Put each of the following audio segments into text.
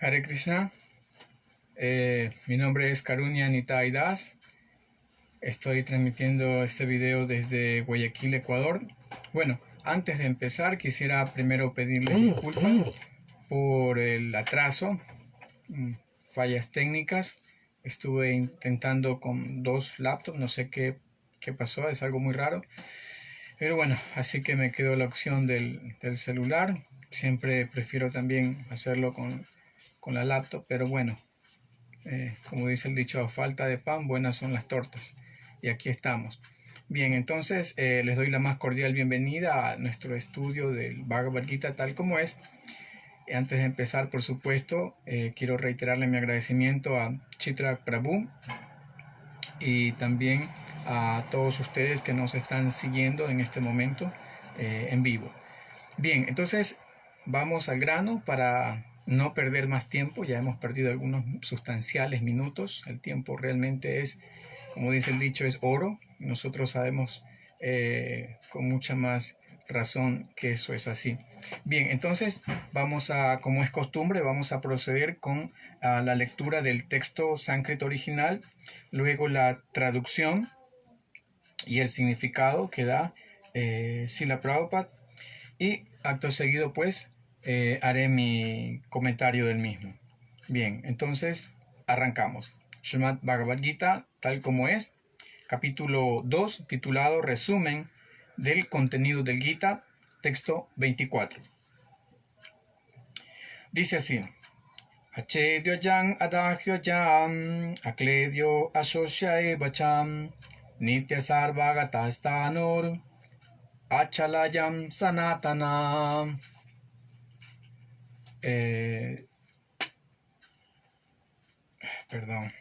Hare Krishna, mi nombre es Karunya Nitai Das. Estoy transmitiendo este video desde Guayaquil, Ecuador. Bueno, antes de empezar quisiera primero pedirles disculpas por el atraso, fallas técnicas. Estuve intentando con dos laptops, no sé qué pasó, es algo muy raro. Pero bueno, así que me quedó la opción del celular. Siempre prefiero también hacerlo con la laptop, pero bueno, como dice el dicho, a falta de pan, buenas son las tortas. Y aquí estamos. Bien, entonces les doy la más cordial bienvenida a nuestro estudio del Bhagavad Gita tal como es. Antes de empezar, por supuesto, quiero reiterarle mi agradecimiento a Chitra Prabhu y también a todos ustedes que nos están siguiendo en este momento en vivo. Bien, entonces vamos al grano para no perder más tiempo. Ya hemos perdido algunos sustanciales minutos. El tiempo realmente es, como dice el dicho, es oro. Nosotros sabemos con mucha más razón que eso es así. Bien, entonces vamos a, como es costumbre, vamos a proceder con la lectura del texto sánscrito original, luego la traducción y el significado que da Srila Prabhupada, y acto seguido pues haré mi comentario del mismo. Bien, entonces arrancamos. Srimad Bhagavad Gita tal como es, capítulo 2, titulado Resumen del contenido del Gita, texto 24. Dice así: Achedyo yang adagyo yang akledyo asosyae bacham nitya sarvagata stanor achalayam sanatana. Perdón,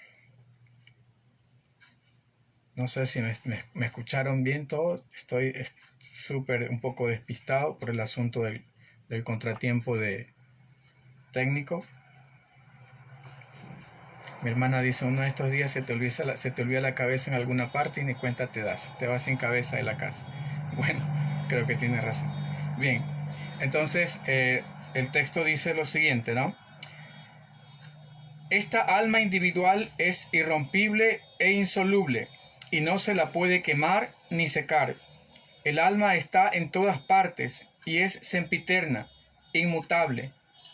no sé si me escucharon bien todos. Estoy súper un poco despistado por el asunto del contratiempo técnico. Mi hermana dice: uno de estos días se te olvida la cabeza en alguna parte y ni cuenta te das, te vas sin cabeza de la casa. Bueno, creo que tiene razón. Bien, entonces el texto dice lo siguiente, ¿no? Esta alma individual es irrompible e insoluble y no se la puede quemar ni secar. El alma está en todas partes y es sempiterna, inmutable,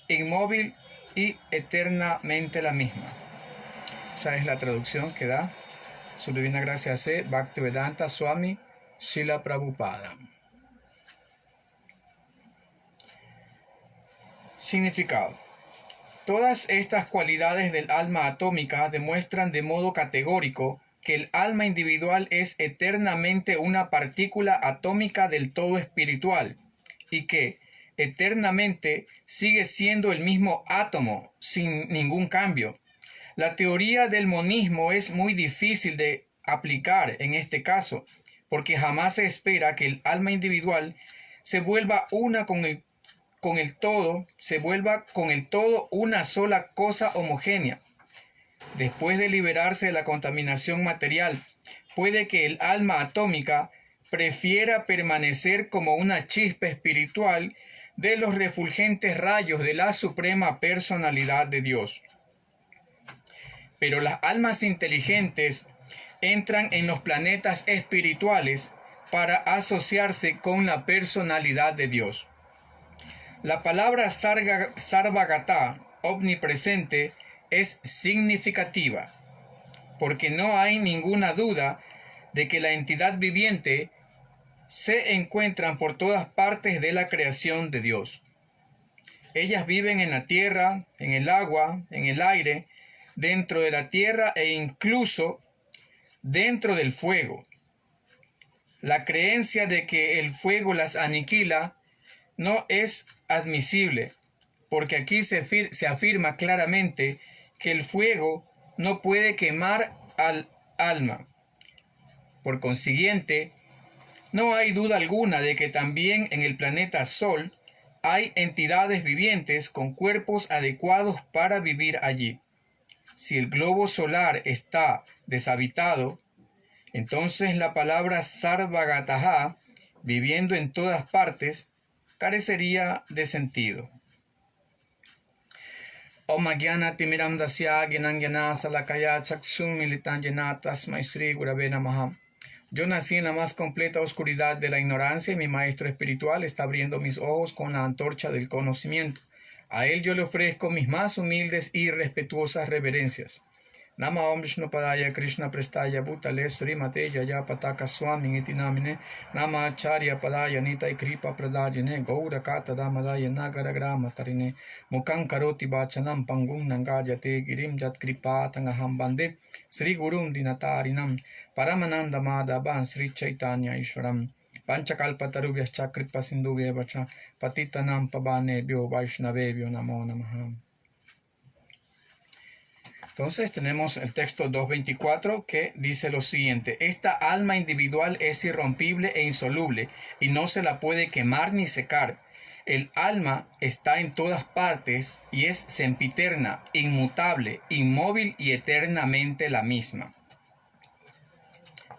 inmóvil y eternamente la misma. Esa es la traducción que da Su Divina Gracia C. Bhaktivedanta Swami Srila Prabhupada. Significado. Todas estas cualidades del alma atómica demuestran de modo categórico que el alma individual es eternamente una partícula atómica del todo espiritual y que eternamente sigue siendo el mismo átomo sin ningún cambio. La teoría del monismo es muy difícil de aplicar en este caso, porque jamás se espera que el alma individual se vuelva una con el todo una sola cosa homogénea. Después de liberarse de la contaminación material, puede que el alma atómica prefiera permanecer como una chispa espiritual de los refulgentes rayos de la suprema personalidad de Dios. Pero las almas inteligentes entran en los planetas espirituales para asociarse con la personalidad de Dios. La palabra Sarvagata, omnipresente, es significativa, porque no hay ninguna duda de que la entidad viviente se encuentran por todas partes de la creación de Dios. Ellas viven en la tierra, en el agua, en el aire, dentro de la tierra e incluso dentro del fuego. La creencia de que el fuego las aniquila no es admisible, porque aquí se afirma claramente que el fuego no puede quemar al alma. Por consiguiente, no hay duda alguna de que también en el planeta Sol hay entidades vivientes con cuerpos adecuados para vivir allí. Si el globo solar está deshabitado, entonces la palabra Sarvagataha, viviendo en todas partes, carecería de sentido. Om Jnana Timiramdasya Gnanjana Salakaya Chakshum Militanjana Tasmai Sri Gurave Namaha. Yo nací en la más completa oscuridad de la ignorancia y mi maestro espiritual está abriendo mis ojos con la antorcha del conocimiento. A él yo le ofrezco mis más humildes y respetuosas reverencias. Nama Om Vishnu Padaya Krishna Prestaya Bhutale Srimate Yaya Pataka Swami Iti Namine Nama Acharya Padaya Nitai Kripa Pradayane Gaura Kata Damadaya Nagara Grama Tarine Mukang Karoti Bachanam Pangum Nangajate Girim Jat Kripa Tangaham Bande Sri Gurum Dinatarinam Paramananda Madhavan Sri Chaitanya Ishwaram Panchakalpatarubhyas Chakripa Sindhuvya Vacha Patitanam Pavanebhyo Vaishnavebhyo Namo Namaha. Entonces tenemos el texto 2.24 que dice lo siguiente: esta alma individual es irrompible e insoluble y no se la puede quemar ni secar. El alma está en todas partes y es sempiterna, inmutable, inmóvil y eternamente la misma.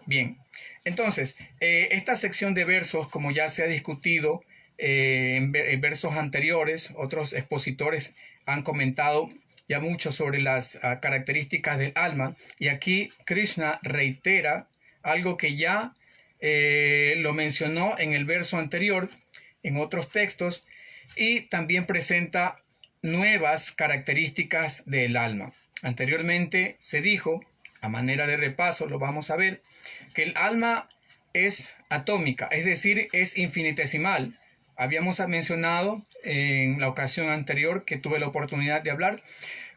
Bien, entonces esta sección de versos, como ya se ha discutido en versos anteriores, otros expositores han comentado ya mucho sobre las características del alma, y aquí Krishna reitera algo que ya lo mencionó en el verso anterior, en otros textos, y también presenta nuevas características del alma. Anteriormente se dijo, a manera de repaso, lo vamos a ver, que el alma es atómica, es decir, es infinitesimal. Habíamos mencionado en la ocasión anterior que tuve la oportunidad de hablar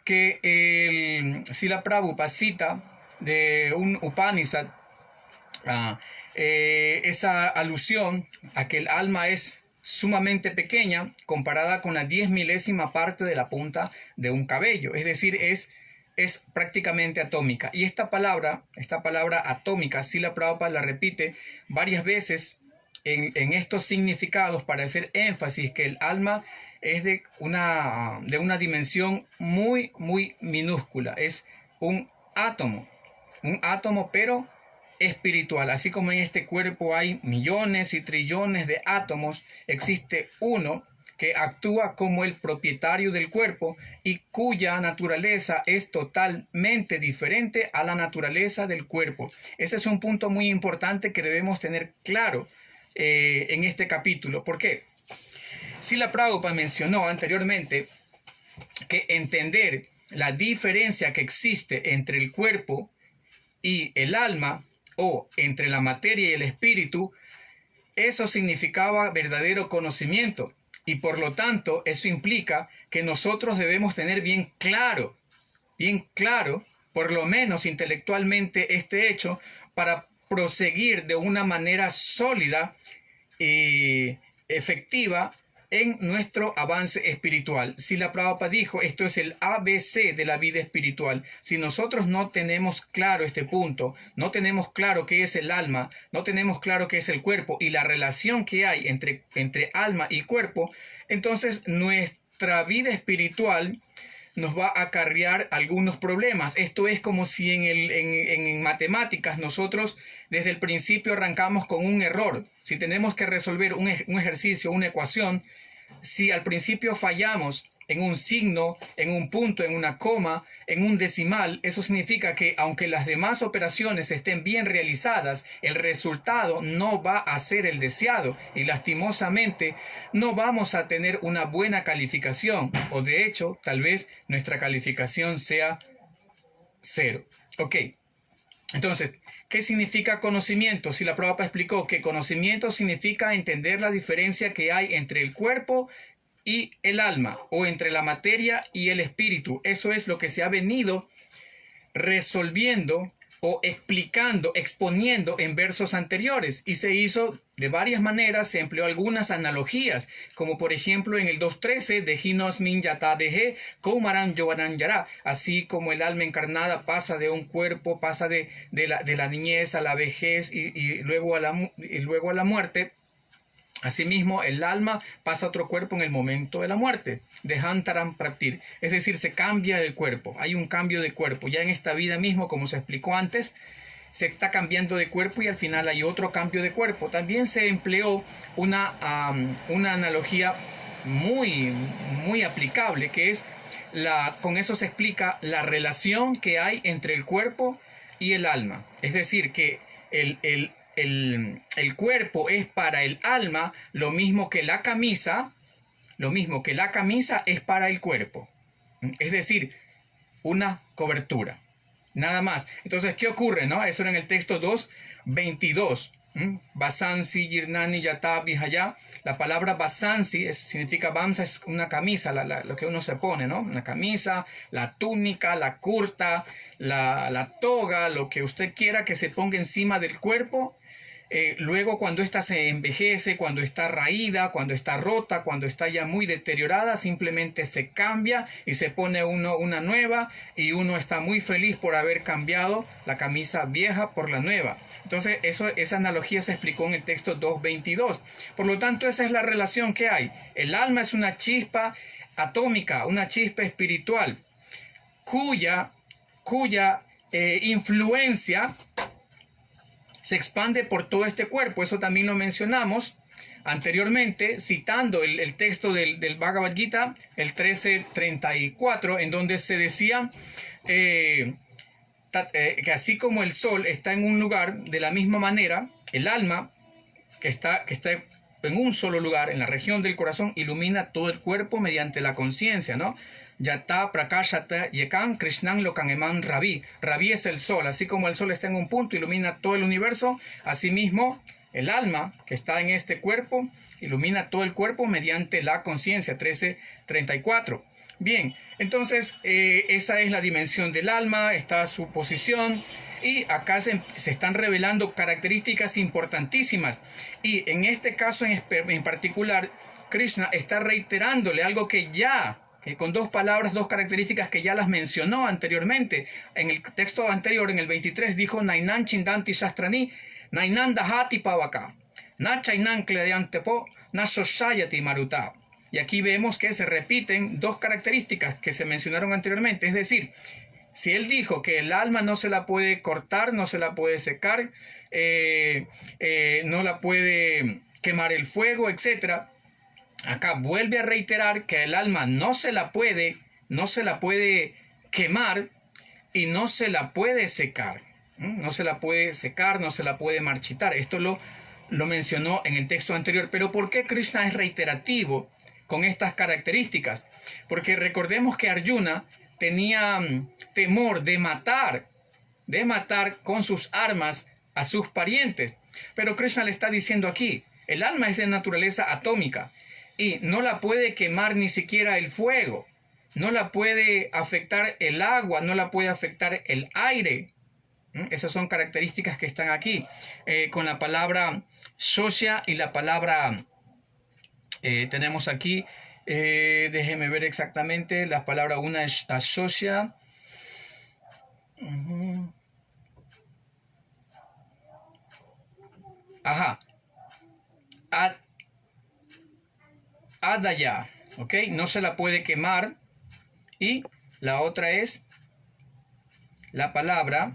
que el Srila Prabhupada cita de un Upanishad esa alusión a que el alma es sumamente pequeña comparada con la 10 milésima parte de la punta de un cabello, es decir, es prácticamente atómica. Y esta palabra atómica, Srila Prabhupada la repite varias veces en estos significados para hacer énfasis que el alma es de una dimensión muy, muy minúscula. Es un átomo pero espiritual. Así como en este cuerpo hay millones y trillones de átomos, existe uno que actúa como el propietario del cuerpo y cuya naturaleza es totalmente diferente a la naturaleza del cuerpo. Ese es un punto muy importante que debemos tener claro en este capítulo. ¿Por qué? Srila Prabhupada mencionó anteriormente que entender la diferencia que existe entre el cuerpo y el alma, o entre la materia y el espíritu, eso significaba verdadero conocimiento. Y por lo tanto, eso implica que nosotros debemos tener bien claro, por lo menos intelectualmente, este hecho para proseguir de una manera sólida y efectiva en nuestro avance espiritual. Srila Prabhupada dijo, esto es el ABC de la vida espiritual. Si nosotros no tenemos claro este punto, no tenemos claro qué es el alma, no tenemos claro qué es el cuerpo y la relación que hay entre alma y cuerpo, entonces nuestra vida espiritual nos va a acarrear algunos problemas. Esto es como si en matemáticas nosotros desde el principio arrancamos con un error. Si tenemos que resolver un ejercicio, una ecuación, si al principio fallamos en un signo, en un punto, en una coma, en un decimal, eso significa que aunque las demás operaciones estén bien realizadas, el resultado no va a ser el deseado y lastimosamente no vamos a tener una buena calificación, o de hecho tal vez nuestra calificación sea 0. Ok, entonces, ¿qué significa conocimiento? Srila Prabhupada explicó que conocimiento significa entender la diferencia que hay entre el cuerpo y el alma, o entre la materia y el espíritu. Eso es lo que se ha venido resolviendo o explicando, exponiendo en versos anteriores, y se hizo de varias maneras. Se empleó algunas analogías, como por ejemplo en el 2.13 de Hinosmin Yata Dehe Koumaran Yovanan Yara, así como el alma encarnada pasa de un cuerpo, pasa de la niñez a la vejez y luego a la muerte. Asimismo, el alma pasa a otro cuerpo en el momento de la muerte, de Hantaram Praktir, es decir, se cambia el cuerpo, hay un cambio de cuerpo. Ya en esta vida mismo, como se explicó antes, se está cambiando de cuerpo y al final hay otro cambio de cuerpo. También se empleó una analogía muy, muy aplicable, que es con eso se explica la relación que hay entre el cuerpo y el alma. Es decir, que el cuerpo es para el alma lo mismo que la camisa es para el cuerpo. Es decir, una cobertura. Nada más. Entonces, ¿qué ocurre? ¿No? Eso era en el texto 2:22. Basansi, Yirnani, Yata, Vijaya. La palabra basansi significa bansa, es una camisa, lo que uno se pone, ¿no? Una camisa, la túnica, la curta, la toga, lo que usted quiera que se ponga encima del cuerpo. Luego, cuando ésta se envejece, cuando está raída, cuando está rota, cuando está ya muy deteriorada, simplemente se cambia y se pone una nueva, y uno está muy feliz por haber cambiado la camisa vieja por la nueva. Entonces, esa analogía se explicó en el texto 2:22. Por lo tanto, esa es la relación que hay. El alma es una chispa atómica, una chispa espiritual, cuya influencia se expande por todo este cuerpo. Eso también lo mencionamos anteriormente, citando el texto del Bhagavad Gita, el 13:34, en donde se decía que así como el sol está en un lugar, de la misma manera, el alma que está en un solo lugar, en la región del corazón, ilumina todo el cuerpo mediante la conciencia, ¿no? Yata prakashata yekan krishnan lokaneman ravi. Ravi es el sol. Así como el sol está en un punto, ilumina todo el universo, asimismo el alma que está en este cuerpo ilumina todo el cuerpo mediante la conciencia. 13:34. Bien, entonces esa es la dimensión del alma, está su posición, y acá se están revelando características importantísimas. Y en este caso en particular, Krishna está reiterándole algo que con dos palabras, dos características que ya las mencionó anteriormente. En el texto anterior, en el 23, dijo: Nainan chindanti shastrani, nainan dahati pavaka, na chainan kledeantepo, na soshayati maruta. Y aquí vemos que se repiten dos características que se mencionaron anteriormente. Es decir, si él dijo que el alma no se la puede cortar, no se la puede secar, no la puede quemar el fuego, etc., acá vuelve a reiterar que el alma no se la puede quemar y no se la puede secar. No se la puede secar, no se la puede marchitar. Esto lo mencionó en el texto anterior. Pero ¿por qué Krishna es reiterativo con estas características? Porque recordemos que Arjuna tenía temor de matar con sus armas a sus parientes. Pero Krishna le está diciendo aquí, el alma es de naturaleza atómica y no la puede quemar ni siquiera el fuego, no la puede afectar el agua, no la puede afectar el aire. Esas son características que están aquí, con la palabra shosya y la palabra, tenemos aquí, déjeme ver exactamente, la palabra, una es shosya. Ajá. Adaya, ¿ok? No se la puede quemar. Y la otra es la palabra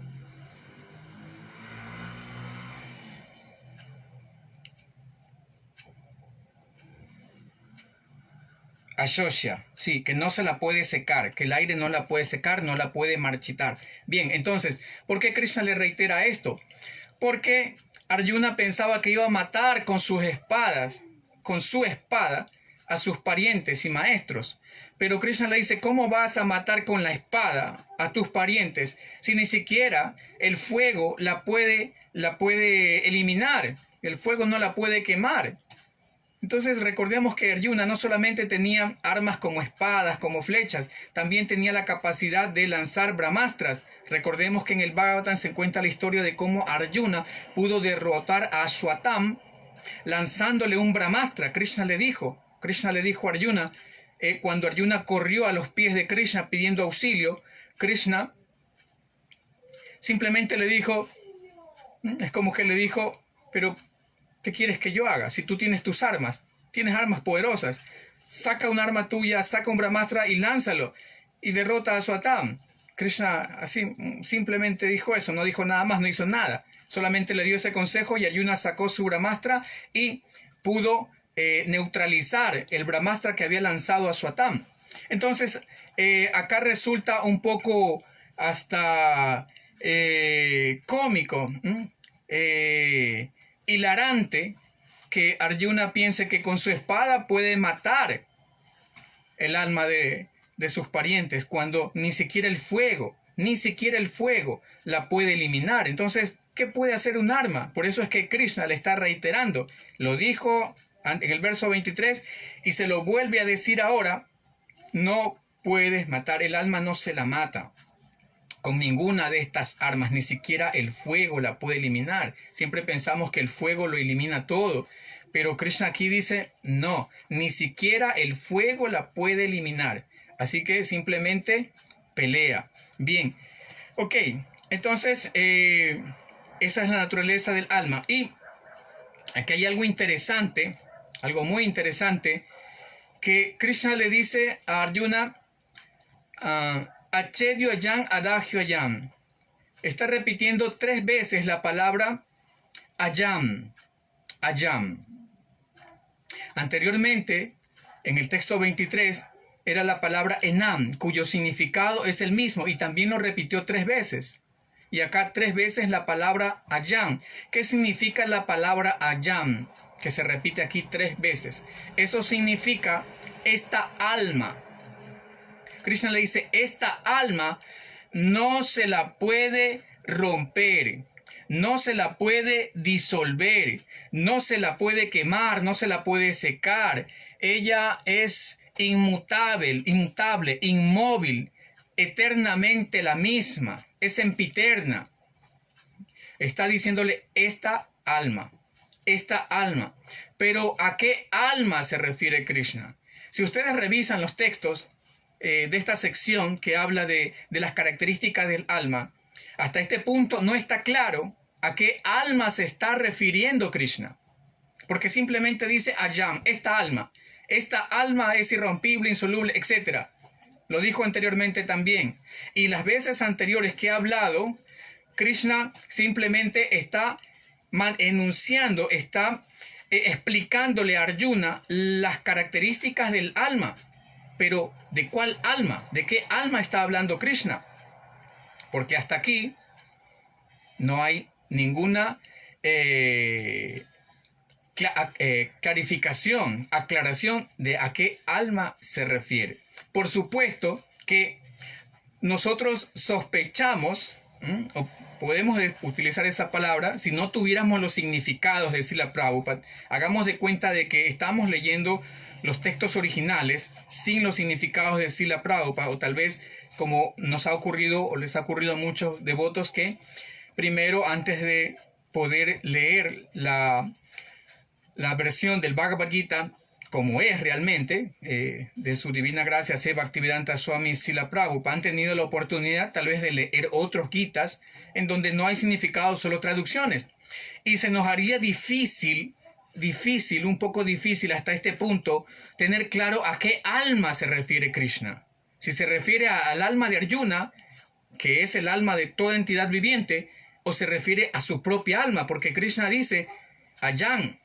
ashosya, sí, que no se la puede secar, que el aire no la puede secar, no la puede marchitar. Bien, entonces, ¿por qué Krishna le reitera esto? Porque Arjuna pensaba que iba a matar con sus espadas, con su espada, a sus parientes y maestros. Pero Krishna le dice: ¿cómo vas a matar con la espada a tus parientes si ni siquiera el fuego la puede eliminar? El fuego no la puede quemar. Entonces recordemos que Arjuna no solamente tenía armas como espadas, como flechas, también tenía la capacidad de lanzar brahmastras. Recordemos que en el Bhagavatam se cuenta la historia de cómo Arjuna pudo derrotar a Ashwatam lanzándole un brahmastra. Krishna le dijo a Arjuna, cuando Arjuna corrió a los pies de Krishna pidiendo auxilio, Krishna simplemente le dijo, es como que le dijo: pero ¿qué quieres que yo haga? Si tú tienes tus armas, tienes armas poderosas, saca un arma tuya, saca un brahmastra y lánzalo y derrota a Ashwatam. Krishna así simplemente dijo eso, no dijo nada más, no hizo nada, solamente le dio ese consejo, y Arjuna sacó su brahmastra y pudo neutralizar el brahmastra que había lanzado a Ashwatam. Entonces, acá resulta un poco hasta cómico, hilarante, que Arjuna piense que con su espada puede matar el alma de sus parientes, cuando ni siquiera el fuego la puede eliminar. Entonces, ¿qué puede hacer un arma? Por eso es que Krishna le está reiterando. Lo dijo en el verso 23 y se lo vuelve a decir ahora. No puedes matar, el alma no se la mata con ninguna de estas armas, ni siquiera el fuego la puede eliminar. Siempre pensamos que el fuego lo elimina todo, pero Krishna aquí dice, no, ni siquiera el fuego la puede eliminar. Así que simplemente pelea. Bien, ok, entonces esa es la naturaleza del alma. Y aquí hay algo interesante, algo muy interesante, que Krishna le dice a Arjuna, Achedio Ayam, Adagio Ayam. Está repitiendo 3 veces la palabra Ayam, Ayam. Anteriormente, en el texto 23, era la palabra Enam, cuyo significado es el mismo, y también lo repitió 3 veces. Y acá 3 veces la palabra Ayam. ¿Qué significa la palabra Ayam? Que se repite aquí 3 veces. Eso significa esta alma. Krishna le dice, esta alma no se la puede romper, no se la puede disolver, no se la puede quemar, no se la puede secar. Ella es inmutable, inmóvil, eternamente la misma, es sempiterna. Está diciéndole esta alma. Pero ¿a qué alma se refiere Krishna? Si ustedes revisan los textos de esta sección que habla de las características del alma, hasta este punto no está claro a qué alma se está refiriendo Krishna. Porque simplemente dice Ayam, esta alma es irrompible, insoluble, etc. Lo dijo anteriormente también. Y las veces anteriores que ha hablado, Krishna simplemente está enunciando, está explicándole a Arjuna las características del alma. Pero, ¿de cuál alma? ¿De qué alma está hablando Krishna? Porque hasta aquí no hay ninguna clarificación, aclaración de a qué alma se refiere. Por supuesto que nosotros sospechamos, o podemos utilizar esa palabra, si no tuviéramos los significados de Srila Prabhupada. Hagamos de cuenta de que estamos leyendo los textos originales sin los significados de Srila Prabhupada, o tal vez como nos ha ocurrido o les ha ocurrido a muchos devotos que primero, antes de poder leer la versión del Bhagavad Gita como es realmente, de su divina gracia Seva Bhaktivedanta Swami Srila Prabhupada, han tenido la oportunidad tal vez de leer otros Gitas en donde no hay significado, solo traducciones, y se nos haría difícil, un poco difícil hasta este punto, tener claro a qué alma se refiere Krishna. Si se refiere al alma de Arjuna, que es el alma de toda entidad viviente, o se refiere a su propia alma, porque Krishna dice, Ayam,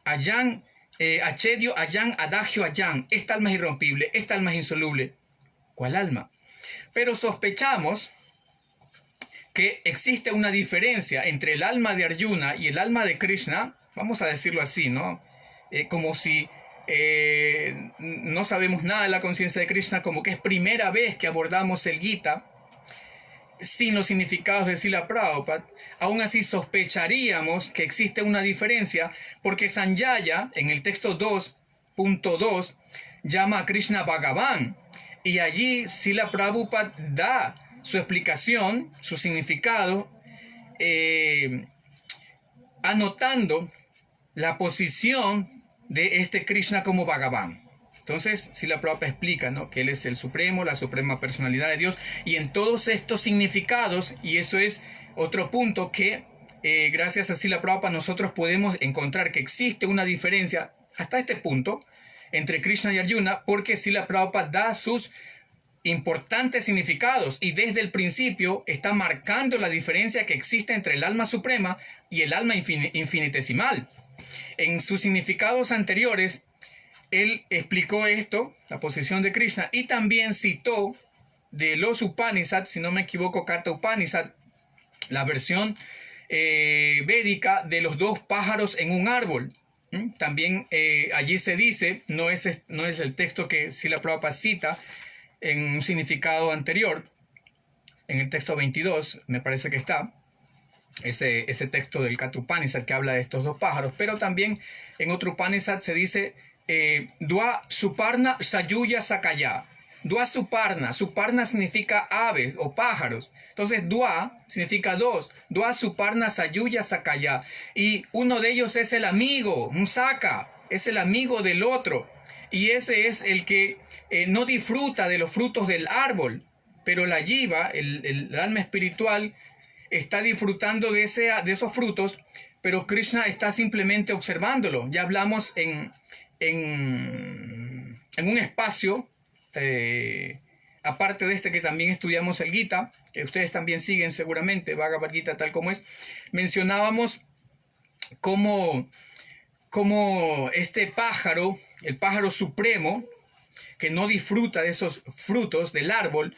Achedio, Ayam, Adagio, Ayam, esta alma es irrompible, esta alma es insoluble. ¿Cuál alma? Pero sospechamos que existe una diferencia entre el alma de Arjuna y el alma de Krishna, vamos a decirlo así, ¿no? Como si no sabemos nada de la conciencia de Krishna, como que es primera vez que abordamos el Gita sin los significados de Srila Prabhupada. Aún así sospecharíamos que existe una diferencia, porque Sanjaya, en el texto 2.2, llama a Krishna Bhagavan, y allí Srila Prabhupada da su explicación, su significado, anotando la posición de este Krishna como Bhagavan. Entonces, Srila Prabhupada explica, ¿no?, que Él es el Supremo, la Suprema Personalidad de Dios, y en todos estos significados, y eso es otro punto que gracias a Srila Prabhupada nosotros podemos encontrar que existe una diferencia hasta este punto entre Krishna y Arjuna, porque Srila Prabhupada da sus importantes significados y desde el principio está marcando la diferencia que existe entre el alma suprema y el alma infinitesimal. En sus significados anteriores, él explicó esto, la posición de Krishna, y también citó de los Upanishads, si no me equivoco, Katha Upanishad, la versión védica de los dos pájaros en un árbol. También allí se dice, no es el texto que Srila Prabhupada cita en un significado anterior, en el texto 22, me parece que está, ese texto del Katha Upanishad que habla de estos dos pájaros, pero también en otro Upanishad se dice Dua Suparna Sayuya Sakaya. Dua Suparna. Suparna significa aves o pájaros. Entonces Dua significa dos. Dua Suparna Sayuya Sakaya. Y uno de ellos es el amigo, un Saka, es el amigo del otro. Y ese es el que no disfruta de los frutos del árbol, pero la jiva, el alma espiritual, está disfrutando de esos frutos, pero Krishna está simplemente observándolo. Ya hablamos en un espacio, aparte de este que también estudiamos el Gita, que ustedes también siguen seguramente, Bhagavad Gita tal como es, mencionábamos cómo este pájaro, el pájaro supremo, que no disfruta de esos frutos del árbol,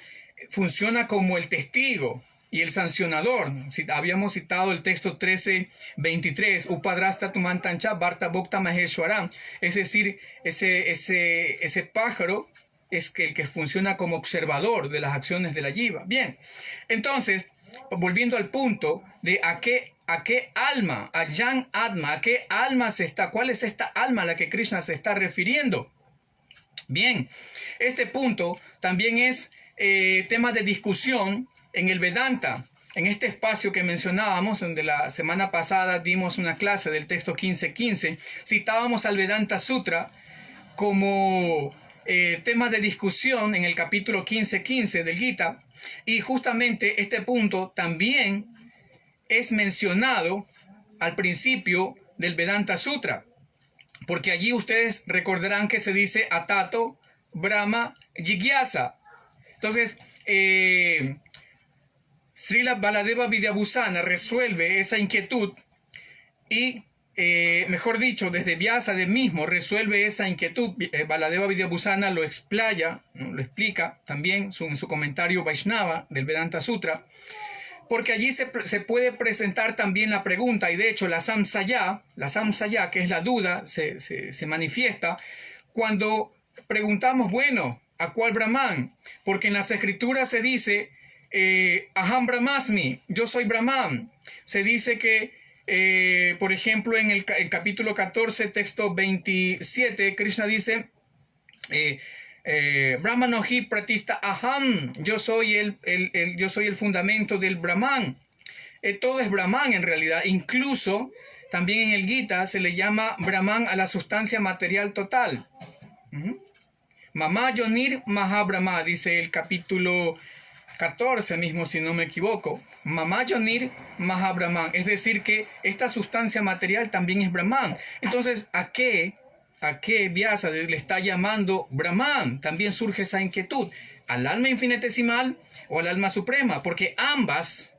funciona como el testigo y el sancionador. Habíamos citado el texto 13:23, Upadrasta Tumantancha Bharta Bhokta Maheshwaram, es decir, ese pájaro es el que funciona como observador de las acciones de la jiva. Bien, entonces, volviendo al punto de a qué alma, a Jan Atma, a qué alma cuál es esta alma a la que Krishna se está refiriendo. Bien, este punto también es tema de discusión en el Vedanta, en este espacio que mencionábamos, donde la semana pasada dimos una clase del texto 15.15, citábamos al Vedanta Sutra como tema de discusión en el capítulo 15.15 del Gita, y justamente este punto también es mencionado al principio del Vedanta Sutra, porque allí ustedes recordarán que se dice Atato Brahma Jigyasa. Entonces, Srila Baladeva Vidyabhusana resuelve esa inquietud y, mejor dicho, desde Vyasa de mismo resuelve esa inquietud. Baladeva Vidyabhusana lo explica también en su comentario Vaishnava del Vedanta Sutra, porque allí se puede presentar también la pregunta, y de hecho la samsaya, que es la duda, se manifiesta cuando preguntamos, bueno, ¿a cuál Brahman? Porque en las escrituras se dice, Aham Brahmasmi, yo soy Brahman. Se dice que, por ejemplo, en el capítulo 14, texto 27, Krishna dice, Brahmanohi Pratista Aham, yo soy el fundamento del Brahman. Todo es Brahman en realidad. Incluso también en el Gita se le llama Brahman a la sustancia material total. Mama Yonir Mahabrahma, dice el capítulo 14 mismo, si no me equivoco. Mama Yonir Mahabrahman, es decir que esta sustancia material también es Brahman. Entonces, ¿a qué Vyasa le está llamando Brahman? También surge esa inquietud. ¿Al alma infinitesimal o al alma suprema? Porque ambas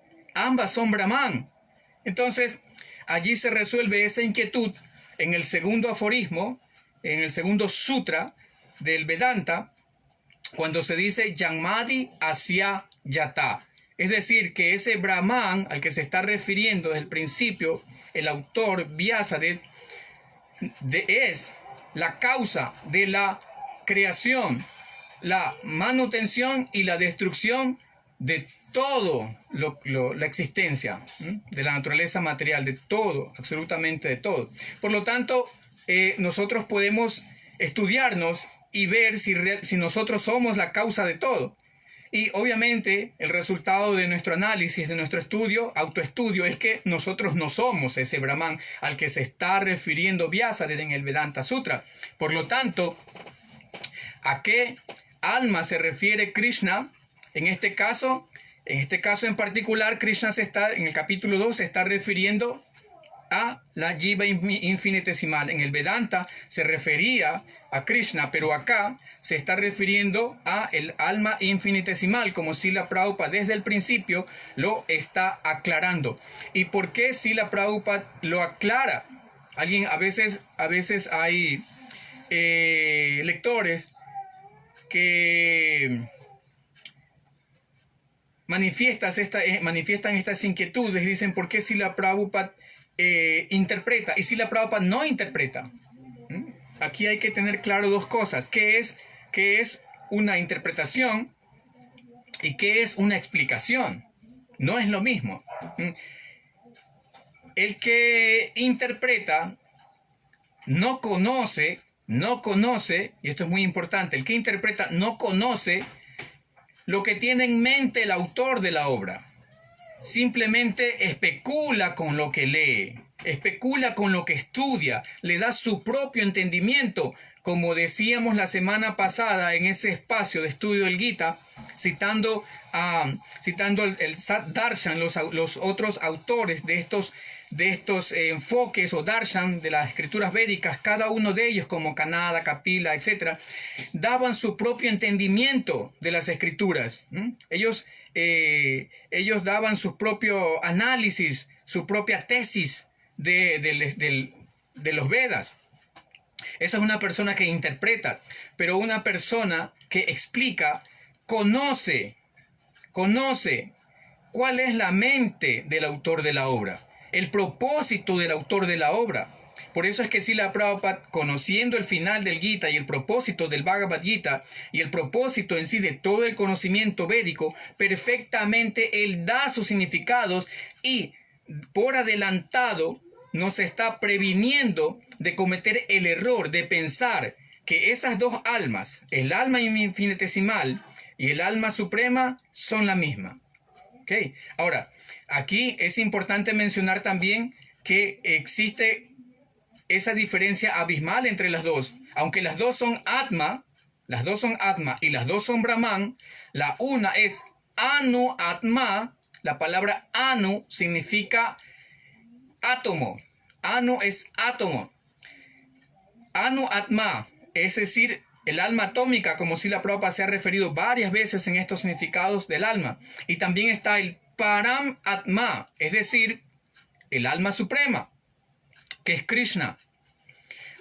son Brahman. Entonces, allí se resuelve esa inquietud en el segundo aforismo, en el segundo sutra del Vedanta, cuando se dice Janmadi Asya Yata. Es decir, que ese Brahman al que se está refiriendo desde el principio el autor Vyasa es la causa de la creación, la manutención y la destrucción de todo la existencia, de la naturaleza material, de todo, absolutamente de todo. Por lo tanto, nosotros podemos estudiarnos y ver si nosotros somos la causa de todo. Y obviamente el resultado de nuestro análisis, de nuestro autoestudio, es que nosotros no somos ese Brahman al que se está refiriendo Vyasa en el Vedanta Sutra. Por lo tanto, ¿a qué alma se refiere Krishna? En este caso en particular, Krishna en el capítulo 2 se está refiriendo a la jiva infinitesimal. En el Vedanta se refería a Krishna, pero acá se está refiriendo a el alma infinitesimal, como Srila Prabhupada desde el principio lo está aclarando. ¿Y por qué Srila Prabhupada lo aclara? A veces hay lectores que manifiestan estas inquietudes, dicen por qué Srila Prabhupada interpreta y Srila Prabhupada no interpreta. Aquí hay que tener claro dos cosas: qué es una interpretación y qué es una explicación. No es lo mismo. El que interpreta no conoce, y esto es muy importante, el que interpreta no conoce lo que tiene en mente el autor de la obra. Simplemente especula con lo que lee, especula con lo que estudia, le da su propio entendimiento, como decíamos la semana pasada en ese espacio de estudio del Gita, citando el Sat Darshan, los otros autores de estos enfoques o darshan de las escrituras védicas, cada uno de ellos, como Kanada, Kapila, etc., daban su propio entendimiento de las escrituras. Ellos daban su propio análisis, su propia tesis de los Vedas. Esa es una persona que interpreta, pero una persona que explica, conoce cuál es la mente del autor de la obra, el propósito del autor de la obra. Por eso es que Srila Prabhupada, conociendo el final del Gita y el propósito del Bhagavad Gita y el propósito en sí de todo el conocimiento védico, perfectamente él da sus significados y por adelantado nos está previniendo de cometer el error de pensar que esas dos almas, el alma infinitesimal y el alma suprema, son la misma. ¿Okay? Ahora, aquí es importante mencionar también que existe esa diferencia abismal entre las dos. Aunque las dos son Atma y las dos son Brahman, la una es Anu Atma. La palabra Anu significa átomo. Anu es átomo. Anu Atma, es decir, el alma atómica, como Srila Prabhupada se ha referido varias veces en estos significados del alma. Y también está el Param Atma, es decir, el alma suprema, que es Krishna.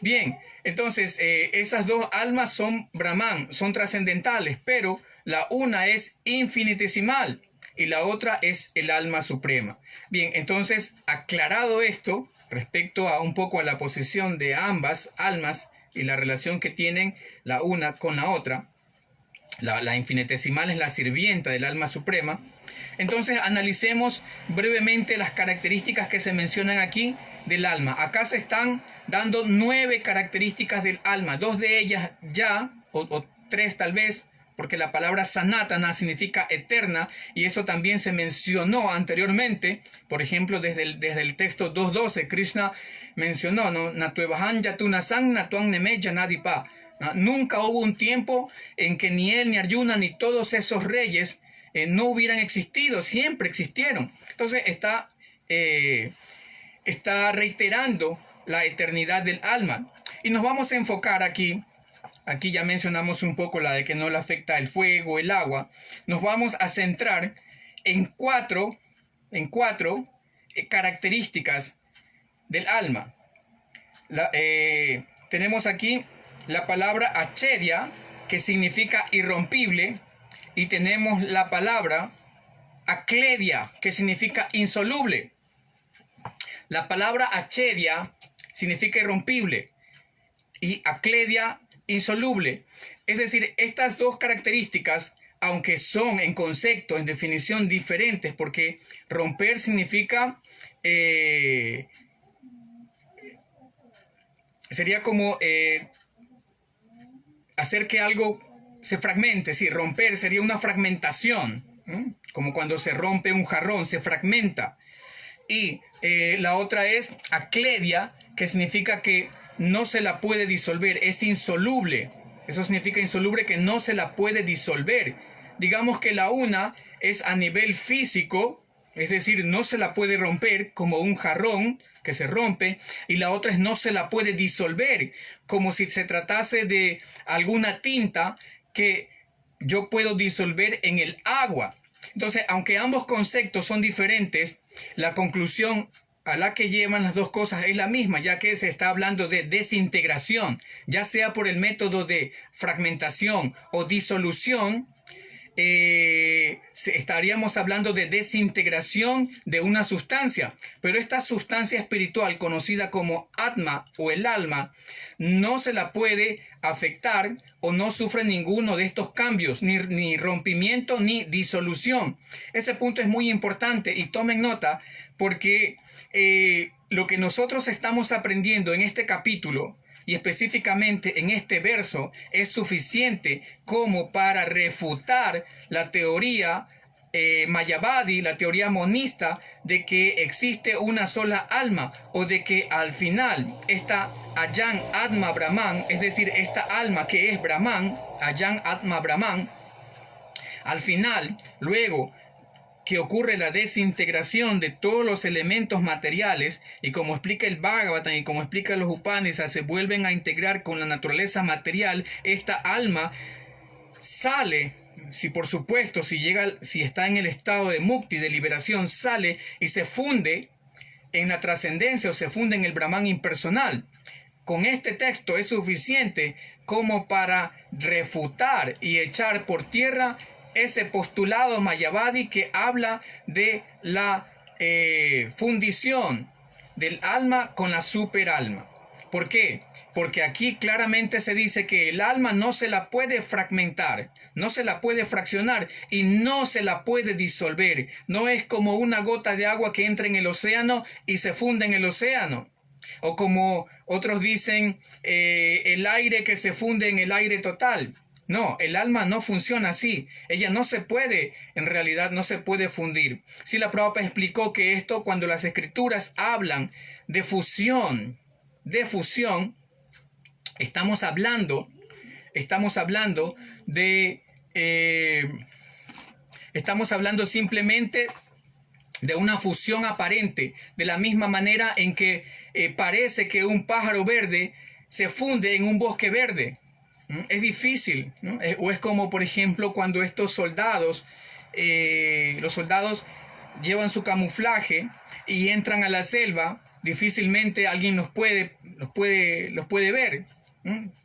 Bien, entonces esas dos almas son Brahman, son trascendentales, pero la una es infinitesimal y la otra es el alma suprema. Bien, entonces, aclarado esto, respecto a un poco a la posición de ambas almas y la relación que tienen la una con la otra, la infinitesimal es la sirvienta del alma suprema. Entonces analicemos brevemente las características que se mencionan aquí del alma. Acá se están dando 9 características del alma, 2 de ellas ya, o 3 tal vez, porque la palabra sanatana significa eterna, y eso también se mencionó anteriormente. Por ejemplo, desde el texto 2.12, Krishna mencionó, ¿no? Natuevahan yatunasan natuan neme yanadipa. Nunca hubo un tiempo en que ni él, ni Arjuna, ni todos esos reyes no hubieran existido, siempre existieron. Entonces está reiterando la eternidad del alma. Y nos vamos a enfocar aquí ya mencionamos un poco la de que no le afecta el fuego, el agua. Nos vamos a centrar en cuatro características del alma. Tenemos aquí la palabra achedia, que significa irrompible, y tenemos la palabra acledia, que significa insoluble. La palabra achedia significa irrompible y acledia insoluble. Es decir, estas dos características, aunque son en concepto, en definición diferentes, porque romper significa sería como hacer que algo se fragmente. Sí, romper sería una fragmentación, como cuando se rompe un jarrón, se fragmenta. Y la otra es acledia, que significa que no se la puede disolver, es insoluble. Eso significa insoluble, que no se la puede disolver. Digamos que la una es a nivel físico, es decir, no se la puede romper, como un jarrón que se rompe, y la otra es no se la puede disolver, como si se tratase de alguna tinta que yo puedo disolver en el agua. Entonces, aunque ambos conceptos son diferentes, la conclusión a la que llevan las dos cosas es la misma, ya que se está hablando de desintegración, ya sea por el método de fragmentación o disolución. Estaríamos hablando de desintegración de una sustancia, pero esta sustancia espiritual conocida como Atma o el alma no se la puede afectar o no sufre ninguno de estos cambios, ni rompimiento ni disolución. Ese punto es muy importante y tomen nota porque lo que nosotros estamos aprendiendo en este capítulo y específicamente en este verso es suficiente como para refutar la teoría Mayavadi, la teoría monista de que existe una sola alma o de que al final esta Ayan Atma Brahman, es decir, esta alma que es Brahman, Ayan Atma Brahman, al final, luego que ocurre la desintegración de todos los elementos materiales y como explica el Bhagavatam y como explica los Upanishads, se vuelven a integrar con la naturaleza material, esta alma sale, si por supuesto, si está en el estado de mukti, de liberación, sale y se funde en la trascendencia o se funde en el Brahman impersonal. Con este texto es suficiente como para refutar y echar por tierra ese postulado Mayavadi que habla de la fundición del alma con la superalma. ¿Por qué? Porque aquí claramente se dice que el alma no se la puede fragmentar, no se la puede fraccionar y no se la puede disolver. No es como una gota de agua que entra en el océano y se funde en el océano. O como otros dicen, el aire que se funde en el aire total. No, el alma no funciona así. Ella no se puede, en realidad no se puede fundir. Srila Prabhupada explicó que esto, cuando las escrituras hablan de fusión, estamos hablando simplemente de una fusión aparente, de la misma manera en que parece que un pájaro verde se funde en un bosque verde. Es difícil, ¿no? O es como, por ejemplo, cuando estos soldados, los soldados llevan su camuflaje y entran a la selva, difícilmente alguien los puede ver.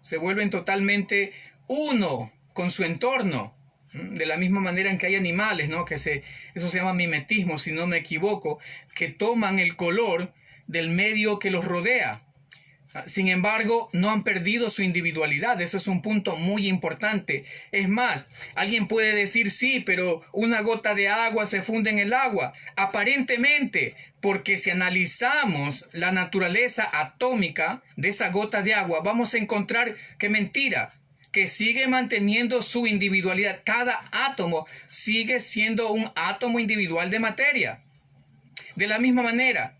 Se vuelven totalmente uno con su entorno. De la misma manera en que hay animales, ¿no? Eso se llama mimetismo, si no me equivoco, que toman el color del medio que los rodea. Sin embargo, no han perdido su individualidad. Ese es un punto muy importante. Es más, alguien puede decir, sí, pero una gota de agua se funde en el agua. Aparentemente, porque si analizamos la naturaleza atómica de esa gota de agua, vamos a encontrar que mentira, que sigue manteniendo su individualidad. Cada átomo sigue siendo un átomo individual de materia. De la misma manera,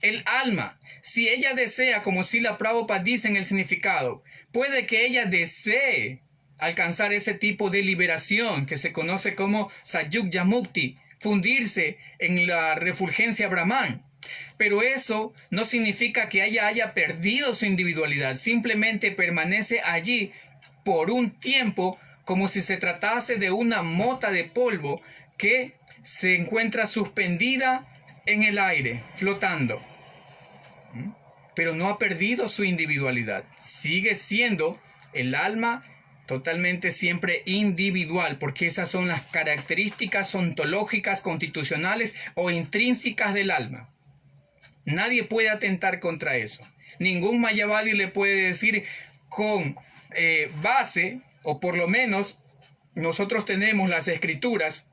el alma, si ella desea, como Srila Prabhupada dice en el significado, puede que ella desee alcanzar ese tipo de liberación que se conoce como Sayukya Mukti, fundirse en la refulgencia Brahman. Pero eso no significa que ella haya perdido su individualidad, simplemente permanece allí por un tiempo como si se tratase de una mota de polvo que se encuentra suspendida en el aire, flotando. Pero no ha perdido su individualidad. Sigue siendo el alma totalmente siempre individual, porque esas son las características ontológicas, constitucionales o intrínsecas del alma. Nadie puede atentar contra eso. Ningún Mayavadi le puede decir con base, o por lo menos nosotros tenemos las escrituras,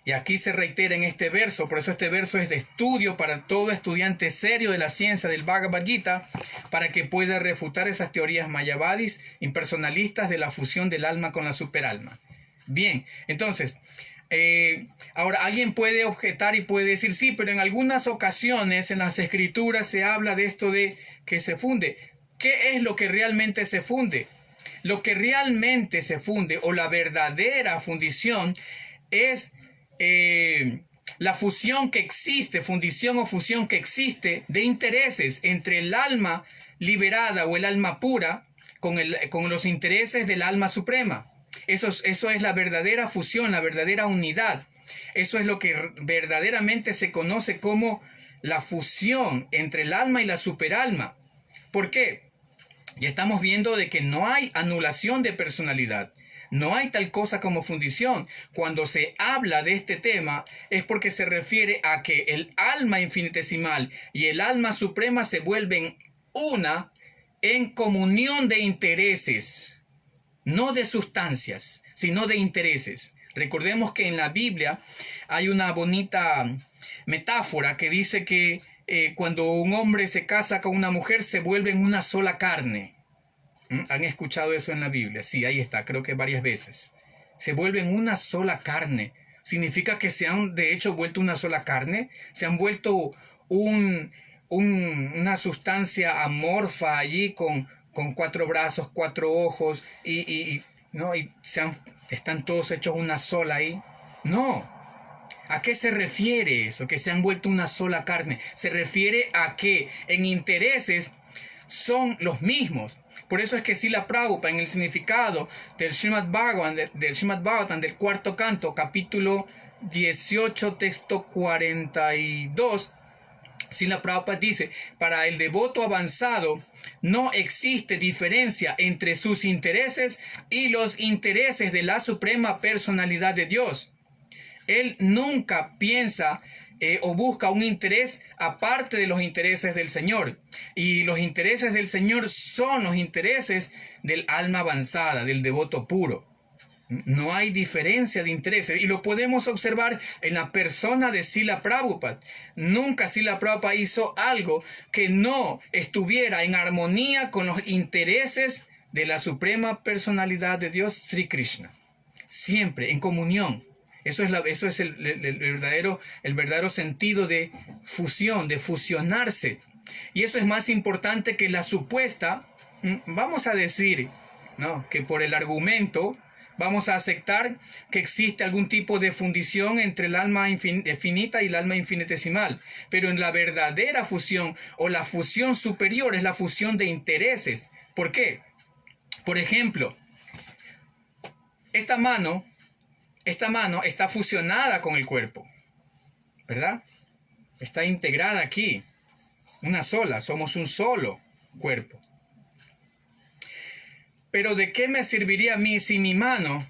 y aquí se reitera en este verso, por eso este verso es de estudio para todo estudiante serio de la ciencia del Bhagavad Gita, para que pueda refutar esas teorías mayavadis impersonalistas de la fusión del alma con la superalma. Bien, entonces, ahora alguien puede objetar y puede decir, sí, pero en algunas ocasiones en las escrituras se habla de esto de que se funde. ¿Qué es lo que realmente se funde? Lo que realmente se funde, o la verdadera fundición, es la fusión que existe, fundición o fusión que existe de intereses entre el alma liberada o el alma pura con los intereses del alma suprema. Eso es la verdadera fusión, la verdadera unidad. Eso es lo que verdaderamente se conoce como la fusión entre el alma y la superalma. ¿Por qué? Ya estamos viendo de que no hay anulación de personalidad. No hay tal cosa como fundición. Cuando se habla de este tema es porque se refiere a que el alma infinitesimal y el alma suprema se vuelven una en comunión de intereses, no de sustancias, sino de intereses. Recordemos que en la Biblia hay una bonita metáfora que dice que cuando un hombre se casa con una mujer se vuelven una sola carne. ¿Han escuchado eso en la Biblia? Sí, ahí está, creo que varias veces. Se vuelven una sola carne. ¿Significa que se han de hecho vuelto una sola carne? ¿Se han vuelto una sustancia amorfa allí con cuatro brazos, cuatro ojos ¿no? Están todos hechos una sola ahí? No. ¿A qué se refiere eso? Que se han vuelto una sola carne. Se refiere a que en intereses son los mismos. Por eso es que Srila Prabhupada en el significado del Srimad Bhagavatam, del cuarto canto, capítulo 18, texto 42, Srila Prabhupada dice: para el devoto avanzado no existe diferencia entre sus intereses y los intereses de la suprema personalidad de Dios. Él nunca piensa o busca un interés aparte de los intereses del Señor. Y los intereses del Señor son los intereses del alma avanzada, del devoto puro. No hay diferencia de intereses. Y lo podemos observar en la persona de Srila Prabhupada. Nunca Srila Prabhupada hizo algo que no estuviera en armonía con los intereses de la suprema personalidad de Dios, Sri Krishna. Siempre en comunión. Eso es el verdadero sentido de fusión, de fusionarse. Y eso es más importante que la supuesta, vamos a decir, ¿no?, que por el argumento vamos a aceptar que existe algún tipo de fundición entre el alma finita y el alma infinitesimal. Pero en la verdadera fusión o la fusión superior es la fusión de intereses. ¿Por qué? Por ejemplo, esta mano está fusionada con el cuerpo, ¿verdad? Está integrada aquí, una sola, somos un solo cuerpo. Pero ¿de qué me serviría a mí si mi mano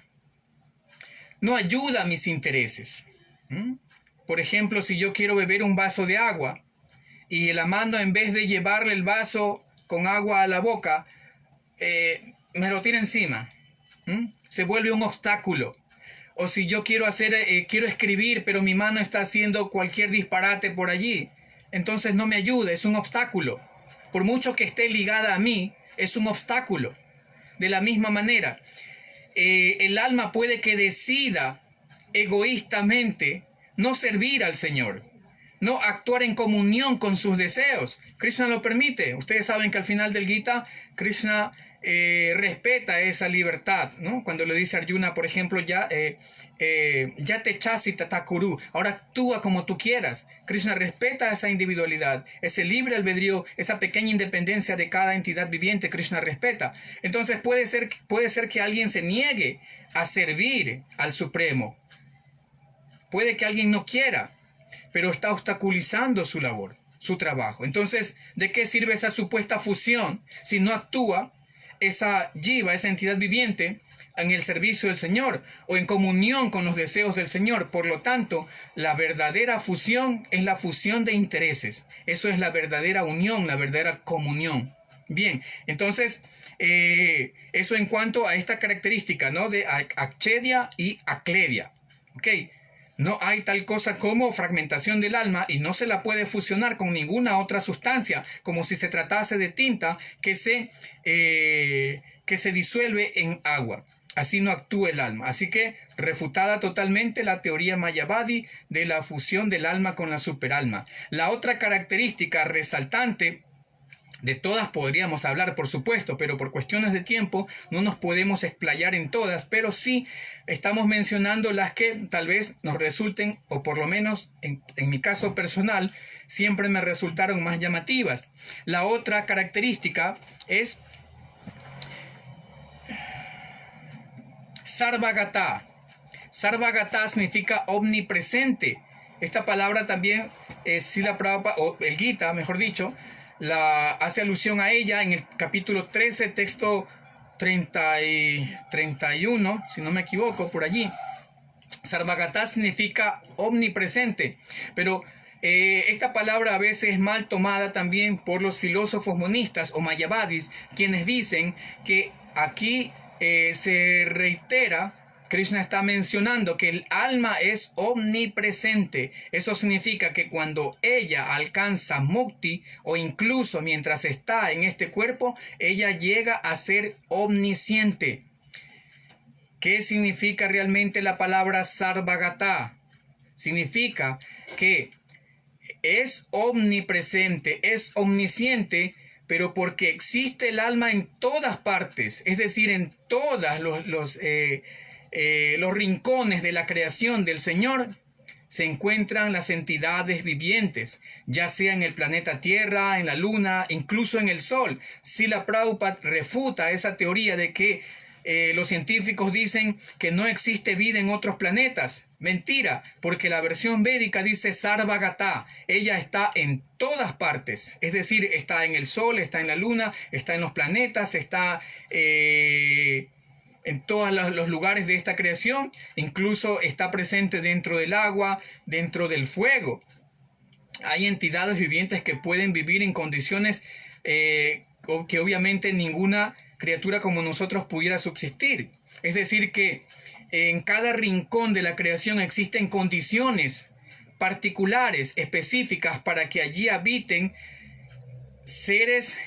no ayuda a mis intereses? Por ejemplo, si yo quiero beber un vaso de agua y la mano, en vez de llevarle el vaso con agua a la boca, me lo tira encima, se vuelve un obstáculo. O si yo quiero escribir, pero mi mano está haciendo cualquier disparate por allí, entonces no me ayuda, es un obstáculo. Por mucho que esté ligada a mí, es un obstáculo. De la misma manera, el alma puede que decida egoístamente no servir al Señor, no actuar en comunión con sus deseos. Krishna lo permite. Ustedes saben que al final del Gita, Krishna respeta esa libertad, ¿no? Cuando le dice a Arjuna, por ejemplo, ya te chasi tatakuru, ahora actúa como tú quieras. Krishna respeta esa individualidad, ese libre albedrío, esa pequeña independencia de cada entidad viviente. Krishna respeta. Entonces puede ser que alguien se niegue a servir al Supremo. Puede que alguien no quiera, pero está obstaculizando su labor, su trabajo. Entonces, ¿de qué sirve esa supuesta fusión si no actúa esa jiva, esa entidad viviente, en el servicio del Señor o en comunión con los deseos del Señor? Por lo tanto, la verdadera fusión es la fusión de intereses. Eso es la verdadera unión, la verdadera comunión. Bien, entonces, eso en cuanto a esta característica, ¿no?, de Akchedia y Akledia. ¿Ok? No hay tal cosa como fragmentación del alma y no se la puede fusionar con ninguna otra sustancia, como si se tratase de tinta que se disuelve en agua. Así no actúa el alma. Así que refutada totalmente la teoría Mayavadi de la fusión del alma con la superalma. La otra característica resaltante, de todas podríamos hablar, por supuesto, pero por cuestiones de tiempo no nos podemos explayar en todas, pero sí estamos mencionando las que tal vez nos resulten, o por lo menos en mi caso personal, siempre me resultaron más llamativas. La otra característica es Sarvagata. Sarvagata significa omnipresente. Esta palabra también, Srila Prabhupada, o el Gita, mejor dicho, la hace alusión a ella en el capítulo 13, texto 30 y 31, si no me equivoco, por allí. Sarvagata significa omnipresente, pero esta palabra a veces es mal tomada también por los filósofos monistas o mayavadis, quienes dicen que aquí se reitera, Krishna está mencionando que el alma es omnipresente. Eso significa que cuando ella alcanza mukti, o incluso mientras está en este cuerpo, ella llega a ser omnisciente. ¿Qué significa realmente la palabra Sarvagata? Significa que es omnipresente, es omnisciente, pero porque existe el alma en todas partes, es decir, en todos los rincones de la creación del Señor, se encuentran las entidades vivientes, ya sea en el planeta Tierra, en la Luna, incluso en el Sol. Srila Prabhupada refuta esa teoría de que los científicos dicen que no existe vida en otros planetas. Mentira, porque la versión védica dice Sarvagata. Ella está en todas partes. Es decir, está en el Sol, está en la Luna, está en los planetas, está en todos los lugares de esta creación. Incluso está presente dentro del agua, dentro del fuego. Hay entidades vivientes que pueden vivir en condiciones que obviamente ninguna criatura como nosotros pudiera subsistir. Es decir, que en cada rincón de la creación existen condiciones particulares, específicas, para que allí habiten seres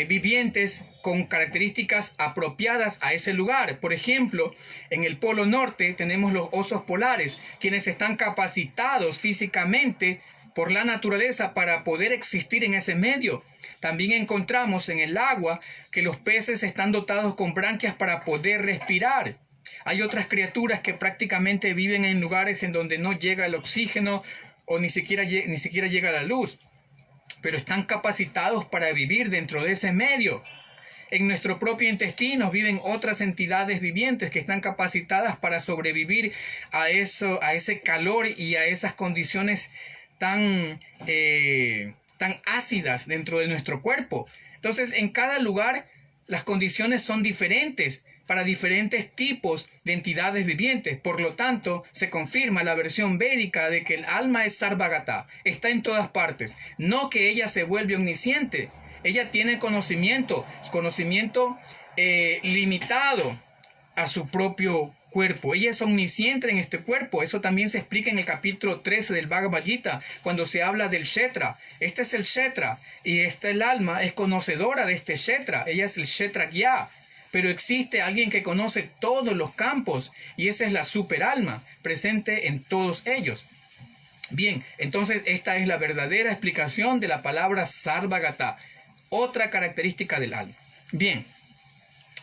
vivientes con características apropiadas a ese lugar. Por ejemplo, en el Polo Norte tenemos los osos polares, quienes están capacitados físicamente por la naturaleza para poder existir en ese medio. También encontramos en el agua que los peces están dotados con branquias para poder respirar. Hay otras criaturas que prácticamente viven en lugares en donde no llega el oxígeno o ni siquiera llega la luz, pero están capacitados para vivir dentro de ese medio. En nuestro propio intestino viven otras entidades vivientes que están capacitadas para sobrevivir a ese calor y a esas condiciones tan ácidas dentro de nuestro cuerpo. Entonces, en cada lugar las condiciones son diferentes para diferentes tipos de entidades vivientes. Por lo tanto, se confirma la versión védica de que el alma es Sarvagata, está en todas partes. No que ella se vuelve omnisciente. Ella tiene conocimiento limitado a su propio cuerpo. Ella es omnisciente en este cuerpo. Eso también se explica en el capítulo 13 del Bhagavad Gita, cuando se habla del Kshetra. Este es el Kshetra, y el alma es conocedora de este Kshetra. Ella es el Kshetragya. Pero existe alguien que conoce todos los campos, y esa es la superalma, presente en todos ellos. Bien, entonces esta es la verdadera explicación de la palabra Sarvagata, otra característica del alma. Bien,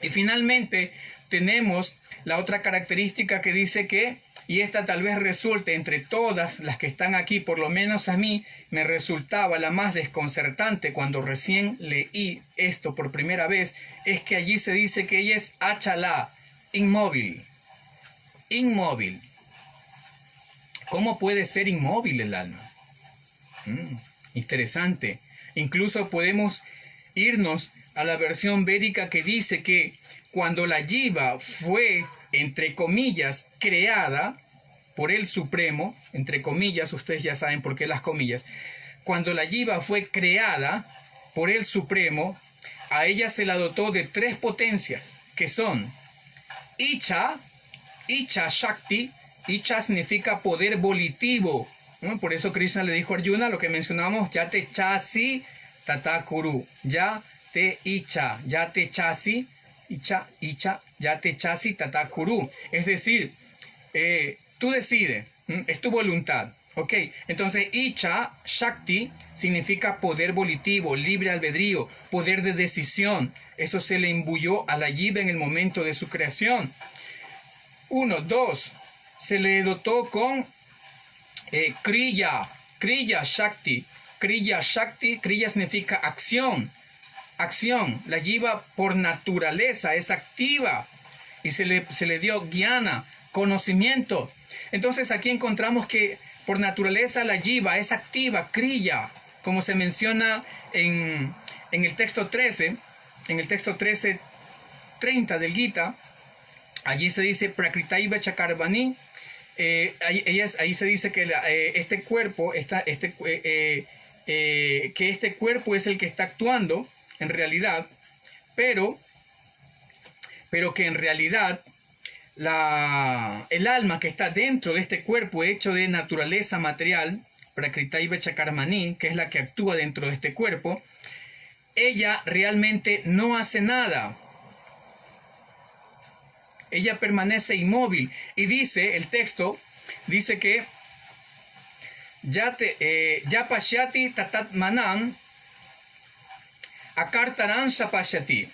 y finalmente tenemos la otra característica que dice que, y esta tal vez resulte entre todas las que están aquí, por lo menos a mí me resultaba la más desconcertante cuando recién leí esto por primera vez, es que allí se dice que ella es Achala, inmóvil. Inmóvil. ¿Cómo puede ser inmóvil el alma? Interesante. Incluso podemos irnos a la versión védica que dice que cuando la Jiva fue, entre comillas, creada por el Supremo, entre comillas, ustedes ya saben por qué las comillas, cuando la Jiva fue creada por el Supremo, a ella se la dotó de 3 potencias, que son Icha, Icha Shakti. Icha significa poder volitivo. Por eso Krishna le dijo a Arjuna lo que mencionamos, Yate Chasi Tatakuru. Yate Icha, Yate Chasi, Icha, Yate Chasi Tatakuru. Es decir, tú decides, es tu voluntad. Ok, entonces Icha Shakti significa poder volitivo, libre albedrío, poder de decisión. Eso se le imbuyó a la Jiva en el momento de su creación. 1, 2. Se le dotó con Kriya Shakti. Kriya Shakti, Kriya significa acción. Acción. La Jiva por naturaleza es activa. Y se le dio Jnana, conocimiento. Entonces aquí encontramos que Por naturaleza la jiva es activa, kriya, como se menciona en el texto 13, en el texto 13:30 del Gita. Allí se dice Prakritaiva Chakarvani. Ahí se dice que este cuerpo que este cuerpo es el que está actuando en realidad, pero que en realidad el alma que está dentro de este cuerpo hecho de naturaleza material, Prakritaiva Chakarmani, que es la que actúa dentro de este cuerpo, ella realmente no hace nada. Ella permanece inmóvil. Y dice, el texto, dice que ya pashyati tatat manan akartaran shapashyati.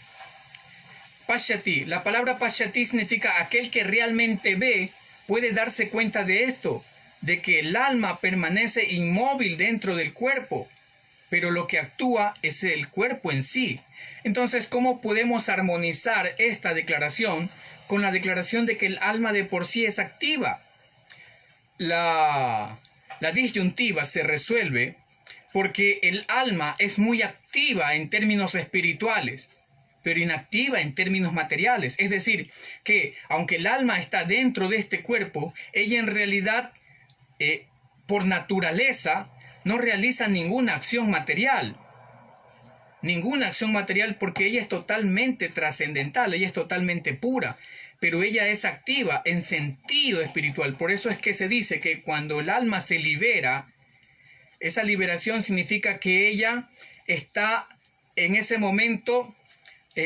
Pashyati, la palabra pashyati significa aquel que realmente ve, puede darse cuenta de esto, de que el alma permanece inmóvil dentro del cuerpo, pero lo que actúa es el cuerpo en sí. Entonces, ¿cómo podemos armonizar esta declaración con la declaración de que el alma de por sí es activa? La disyuntiva se resuelve porque el alma es muy activa en términos espirituales, pero inactiva en términos materiales. Es decir, que aunque el alma está dentro de este cuerpo, ella en realidad, por naturaleza, no realiza ninguna acción material. Ninguna acción material, porque ella es totalmente trascendental, ella es totalmente pura, pero ella es activa en sentido espiritual. Por eso es que se dice que cuando el alma se libera, esa liberación significa que ella está en ese momento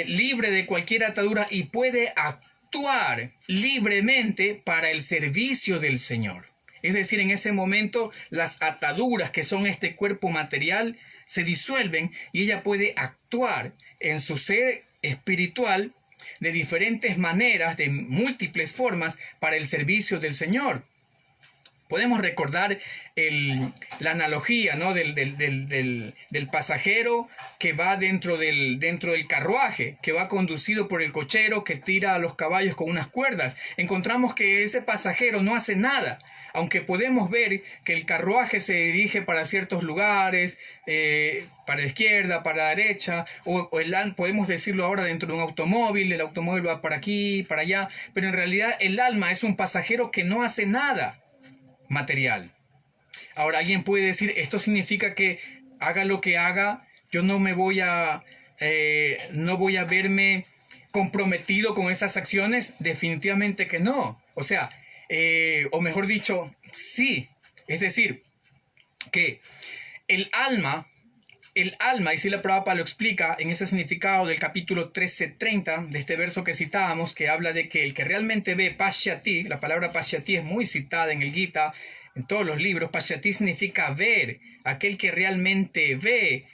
libre de cualquier atadura y puede actuar libremente para el servicio del Señor. Es decir, en ese momento las ataduras que son este cuerpo material se disuelven y ella puede actuar en su ser espiritual de diferentes maneras, de múltiples formas, para el servicio del Señor. Podemos recordar la analogía, ¿no?, del pasajero que va dentro del carruaje, que va conducido por el cochero que tira a los caballos con unas cuerdas. Encontramos que ese pasajero no hace nada, aunque podemos ver que el carruaje se dirige para ciertos lugares, para la izquierda, para la derecha, podemos decirlo ahora dentro de un automóvil, el automóvil va para aquí, para allá, pero en realidad el alma es un pasajero que no hace nada material. Ahora alguien puede decir, esto significa que haga lo que haga, yo no voy a verme comprometido con esas acciones. Definitivamente que no. O sea, o mejor dicho, sí. Es decir, que el alma, y Srila Prabhupada lo explica en ese significado del capítulo 13:30 de este verso que citábamos, que habla de que el que realmente ve pashyati, la palabra pashyati es muy citada en el Gita, en todos los libros. Pashyati significa ver, aquel que realmente ve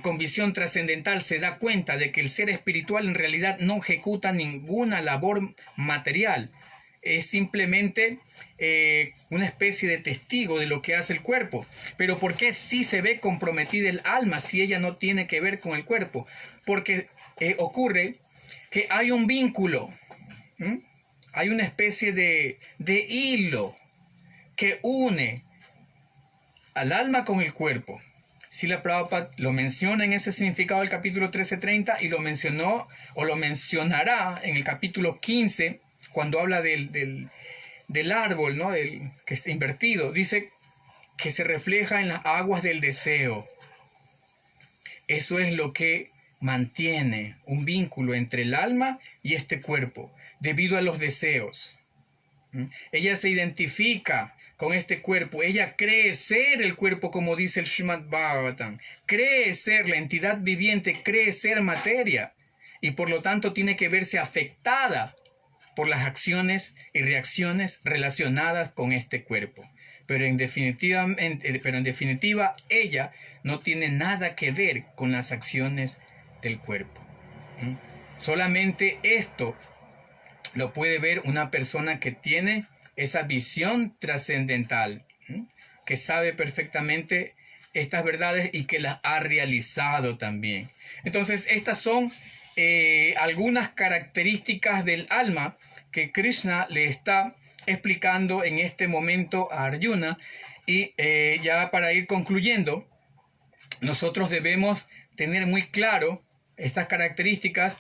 con visión trascendental se da cuenta de que el ser espiritual en realidad no ejecuta ninguna labor material. Es simplemente una especie de testigo de lo que hace el cuerpo. Pero ¿por qué sí se ve comprometida el alma si ella no tiene que ver con el cuerpo? Porque ocurre que hay un vínculo, hay una especie de hilo que une al alma con el cuerpo. Srila Prabhupada lo menciona en ese significado del capítulo 13:30 y lo mencionó o lo mencionará en el capítulo 15 cuando habla del árbol, ¿no?, que está invertido. Dice que se refleja en las aguas del deseo. Eso es lo que mantiene un vínculo entre el alma y este cuerpo, debido a los deseos. Ella se identifica con este cuerpo, ella cree ser el cuerpo, como dice el Srimad Bhagavatam, cree ser la entidad viviente, cree ser materia, y por lo tanto tiene que verse afectada por las acciones y reacciones relacionadas con este cuerpo. Pero en definitiva, ella no tiene nada que ver con las acciones del cuerpo. Solamente esto lo puede ver una persona que tiene esa visión trascendental, que sabe perfectamente estas verdades y que las ha realizado también. Entonces, estas son algunas características del alma que Krishna le está explicando en este momento a Arjuna. Y ya para ir concluyendo, nosotros debemos tener muy claro estas características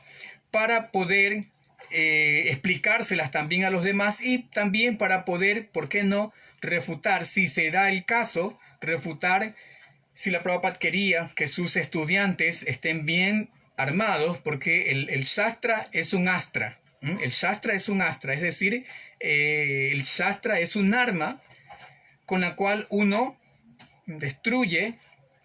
para poder explicárselas también a los demás y también para poder, ¿por qué no?, refutar, si se da el caso, refutar si la Prabhupada quería que sus estudiantes estén bien armados, porque el Shastra es un astra. El Shastra es un astra, es decir, el Shastra es un arma con la cual uno destruye,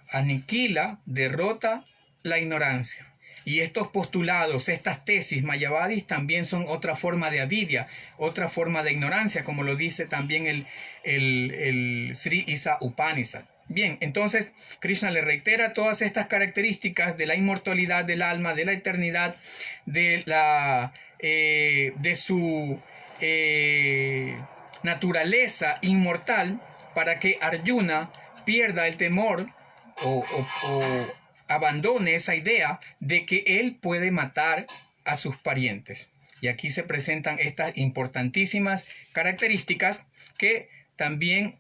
aniquila, derrota la ignorancia. Y estos postulados, estas tesis mayavadis también son otra forma de avidya, otra forma de ignorancia, como lo dice también el Sri Isa Upanishad. Bien, entonces Krishna le reitera todas estas características de la inmortalidad del alma, de la eternidad, de su naturaleza inmortal, para que Arjuna pierda el temor o abandone esa idea de que él puede matar a sus parientes. Y aquí se presentan estas importantísimas características que también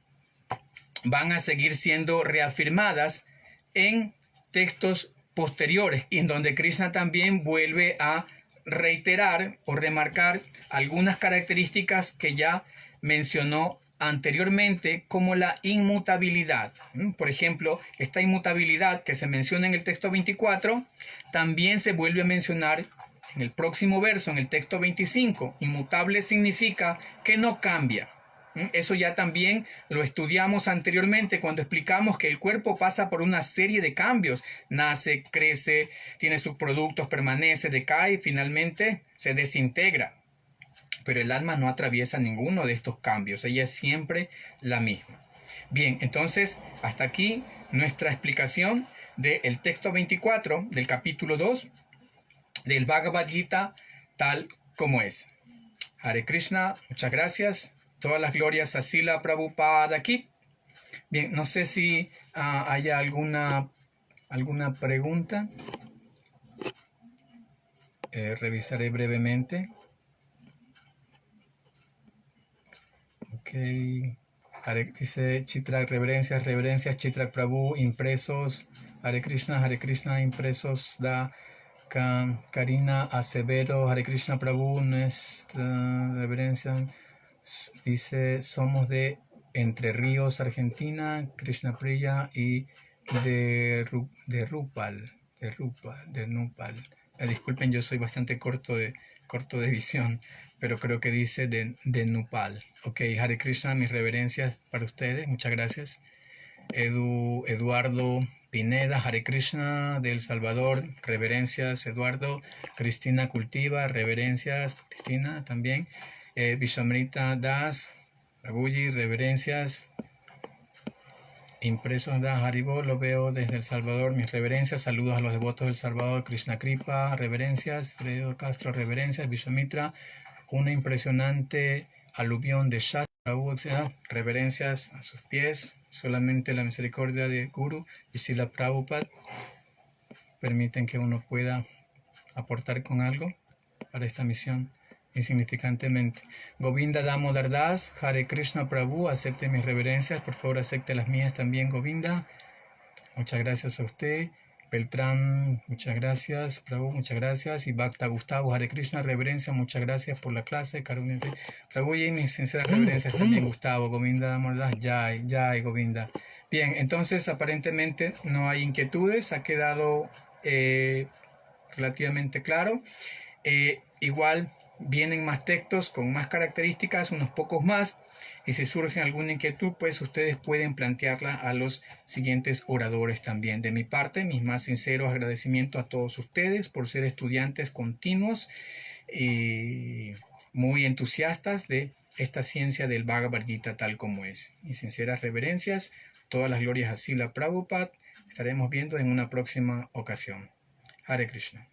van a seguir siendo reafirmadas en textos posteriores, y en donde Krishna también vuelve a reiterar o remarcar algunas características que ya mencionó anteriormente, como la inmutabilidad. Por ejemplo, esta inmutabilidad que se menciona en el texto 24 también se vuelve a mencionar en el próximo verso, en el texto 25. Inmutable significa que no cambia. Eso ya también lo estudiamos anteriormente cuando explicamos que el cuerpo pasa por una serie de cambios. Nace, crece, tiene sus productos, permanece, decae y finalmente se desintegra. Pero el alma no atraviesa ninguno de estos cambios. Ella es siempre la misma. Bien, entonces hasta aquí nuestra explicación del texto 24 del capítulo 2 del Bhagavad Gita tal como es. Hare Krishna, muchas gracias. Todas las glorias a Srila Prabhupada aquí. Bien, no sé si haya alguna pregunta. Revisaré brevemente. Ok. Dice Chitrak, reverencias, Chitrak Prabhu, impresos. Hare Krishna, impresos. Karina Acevedo, Hare Krishna Prabhu, nuestra reverencia. Dice, somos de Entre Ríos, Argentina, Krishna Priya, y de Nupal. Disculpen, yo soy bastante corto de visión, pero creo que dice de Nupal. Ok, Hare Krishna, mis reverencias para ustedes, muchas gracias. Eduardo Pineda, Hare Krishna, de El Salvador, reverencias Eduardo. Cristina Cultiva, reverencias Cristina también. Vishwamrita Das, Prabhuji, reverencias. Impresos Das Haribol, lo veo desde El Salvador, mis reverencias. Saludos a los devotos del Salvador. Krishna Kripa, reverencias. Fredo Castro, reverencias. Vishwamitra, una impresionante aluvión de Shastra, reverencias a sus pies. Solamente la misericordia de Guru y Srila Prabhupada permiten que uno pueda aportar con algo para esta misión insignificantemente. Govinda Damodar Das, Hare Krishna Prabhu, acepte mis reverencias, por favor acepte las mías también, Govinda. Muchas gracias a usted. Beltrán, muchas gracias. Prabhu, muchas gracias. Y Bhakta Gustavo, Hare Krishna, reverencia, muchas gracias por la clase. Karunya, Prabhu, y mis sinceras reverencias también, Gustavo. Govinda Damodar Das, Jai, Govinda. Bien, entonces aparentemente no hay inquietudes, ha quedado relativamente claro. Igual vienen más textos con más características, unos pocos más, y si surge alguna inquietud, pues ustedes pueden plantearla a los siguientes oradores también. De mi parte, mis más sinceros agradecimientos a todos ustedes por ser estudiantes continuos y muy entusiastas de esta ciencia del Bhagavad Gita tal como es. Mis sinceras reverencias, todas las glorias a Srila Prabhupada. Estaremos viendo en una próxima ocasión. Hare Krishna.